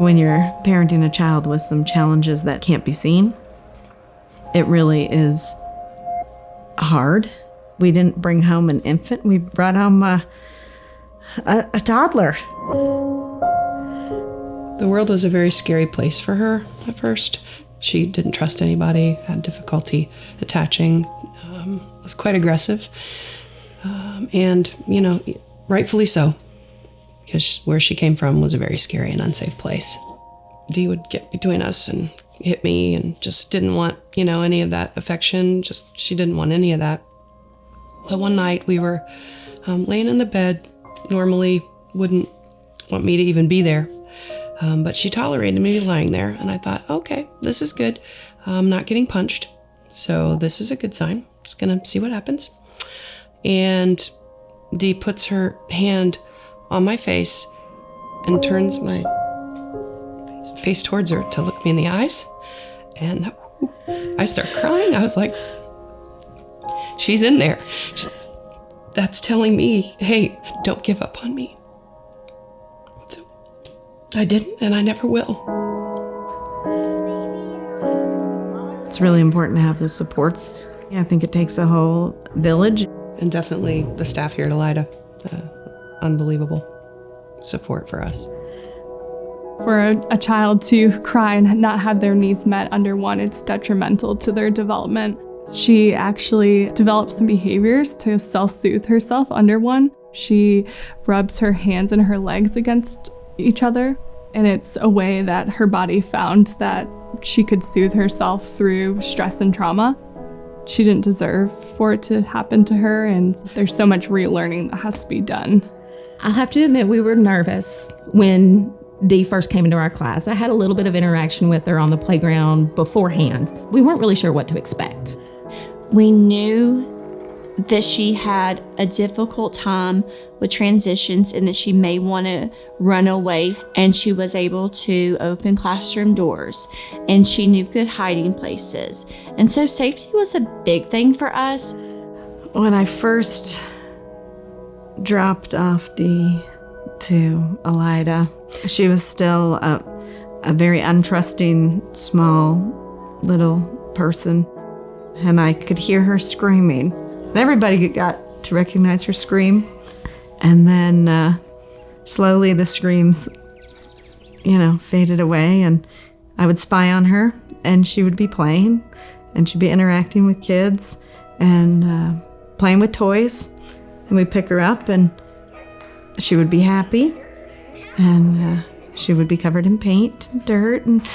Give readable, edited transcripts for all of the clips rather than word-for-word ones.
When you're parenting a child with some challenges that can't be seen, it really is hard. We didn't bring home an infant. We brought home a toddler. The world was a very scary place for her at first. She didn't trust anybody, had difficulty attaching, was quite aggressive. And, rightfully so, because where she came from was a very scary and unsafe place. Dee would get between us and hit me and just didn't want, any of that affection. She didn't want any of that. But one night we were laying in the bed, normally wouldn't want me to even be there. But she tolerated me lying there, and I thought, okay, this is good. I'm not getting punched, so this is a good sign. Just gonna see what happens. And Dee puts her hand on my face and turns my face towards her to look me in the eyes. And I start crying. I was like, she's in there. That's telling me, hey, don't give up on me. So I didn't, and I never will. It's really important to have the supports. I think it takes a whole village. And definitely the staff here at Eliada, unbelievable support for us. For a child to cry and not have their needs met under one, it's detrimental to their development. She actually developed some behaviors to self-soothe herself under one. She rubs her hands and her legs against each other, and it's a way that her body found that she could soothe herself through stress and trauma. She didn't deserve for it to happen to her, and there's so much relearning that has to be done. I'll have to admit we were nervous when Dee first came into our class. I had a little bit of interaction with her on the playground beforehand. We weren't really sure what to expect. We knew that she had a difficult time with transitions and that she may want to run away, and she was able to open classroom doors, and she knew good hiding places. And so safety was a big thing for us. When I first dropped off Dee to Eliada, she was still a very untrusting, small, little person. And I could hear her screaming. And everybody got to recognize her scream. And then slowly the screams, faded away. And I would spy on her, and she would be playing, and she'd be interacting with kids and playing with toys. And we'd pick her up, and she would be happy. And she would be covered in paint and dirt and,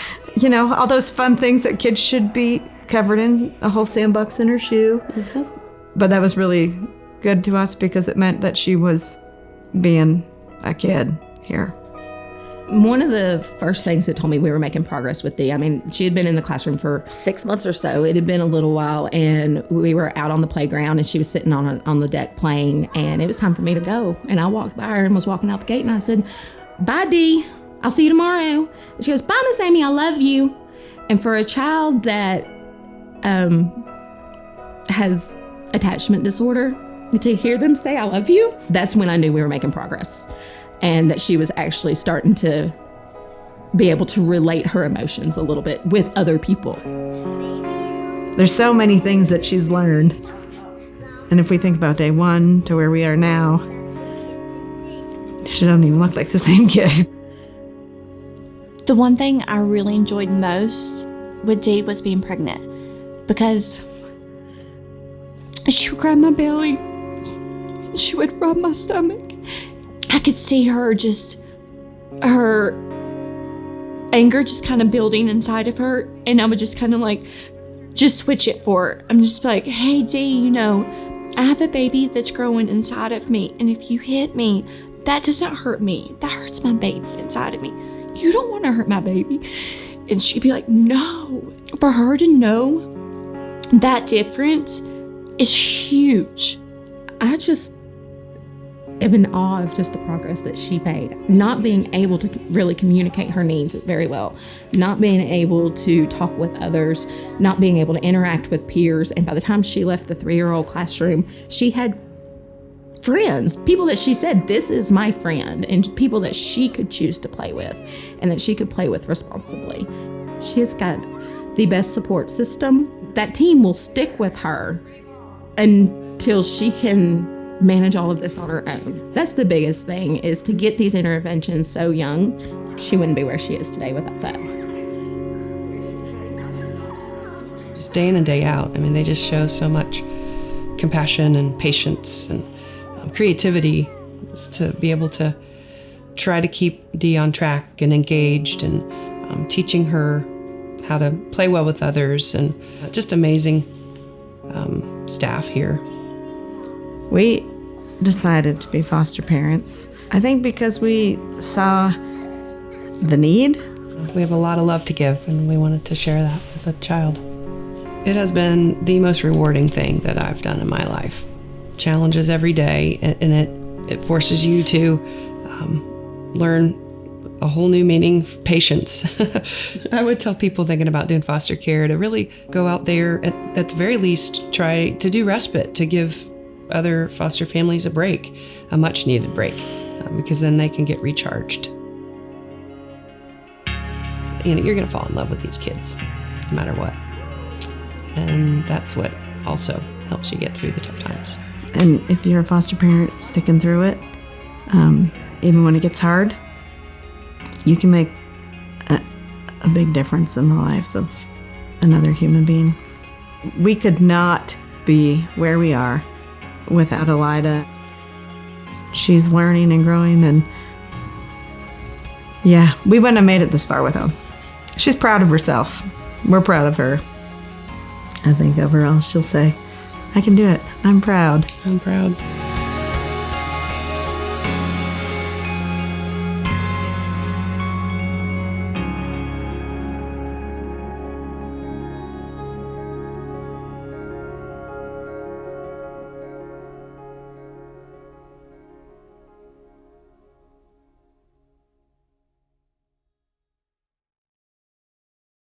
all those fun things that kids should be covered in, a whole sandbox in her shoe. Mm-hmm. But that was really good to us because it meant that she was being a kid here. One of the first things that told me we were making progress with Dee, she had been in the classroom for 6 months or so. It had been a little while, and we were out on the playground, and she was sitting on the deck playing, and it was time for me to go. And I walked by her and was walking out the gate, and I said, "Bye, Dee. I'll see you tomorrow." And she goes, "Bye, Miss Amy. I love you." And for a child that has attachment disorder, to hear them say, "I love you," that's when I knew we were making progress, and that she was actually starting to be able to relate her emotions a little bit with other people. There's so many things that she's learned. And if we think about day one to where we are now, she doesn't even look like the same kid. The one thing I really enjoyed most with Dee was being pregnant, because she would grab my belly, and she would rub my stomach. I could see her her anger just kind of building inside of her, and I would just kind of just switch it for her. I'm just like, "Hey, Dee, I have a baby that's growing inside of me, and if you hit me, that doesn't hurt me. That hurts my baby inside of me. You don't want to hurt my baby." And she'd be like, "No." For her to know that difference is huge. I just am in awe of just the progress that she made. Not being able to really communicate her needs very well, not being able to talk with others, not being able to interact with peers. And by the time she left the 3-year-old classroom, she had friends, people that she said, this is my friend, and people that she could choose to play with and that she could play with responsibly. She has got the best support system. That team will stick with her until she can manage all of this on her own. That's the biggest thing, is to get these interventions so young. She wouldn't be where she is today without that. Just day in and day out. I mean, they just show so much compassion and patience and creativity, to be able to try to keep Dee on track and engaged, and teaching her how to play well with others, and just amazing staff here. We decided to be foster parents, I think, because we saw the need. We have a lot of love to give, and we wanted to share that with a child. It has been the most rewarding thing that I've done in my life. Challenges every day, and it forces you to learn a whole new meaning, patience. I would tell people thinking about doing foster care to really go out there, at the very least, try to do respite, to give other foster families a break, a much needed break, because then they can get recharged. You know, you're going to fall in love with these kids no matter what. And that's what also helps you get through the tough times. And if you're a foster parent sticking through it, even when it gets hard, you can make a big difference in the lives of another human being. We could not be where we are without Eliada. She's learning and growing, and yeah, we wouldn't have made it this far without her. She's proud of herself. We're proud of her. I think overall she'll say, I can do it. I'm proud. I'm proud.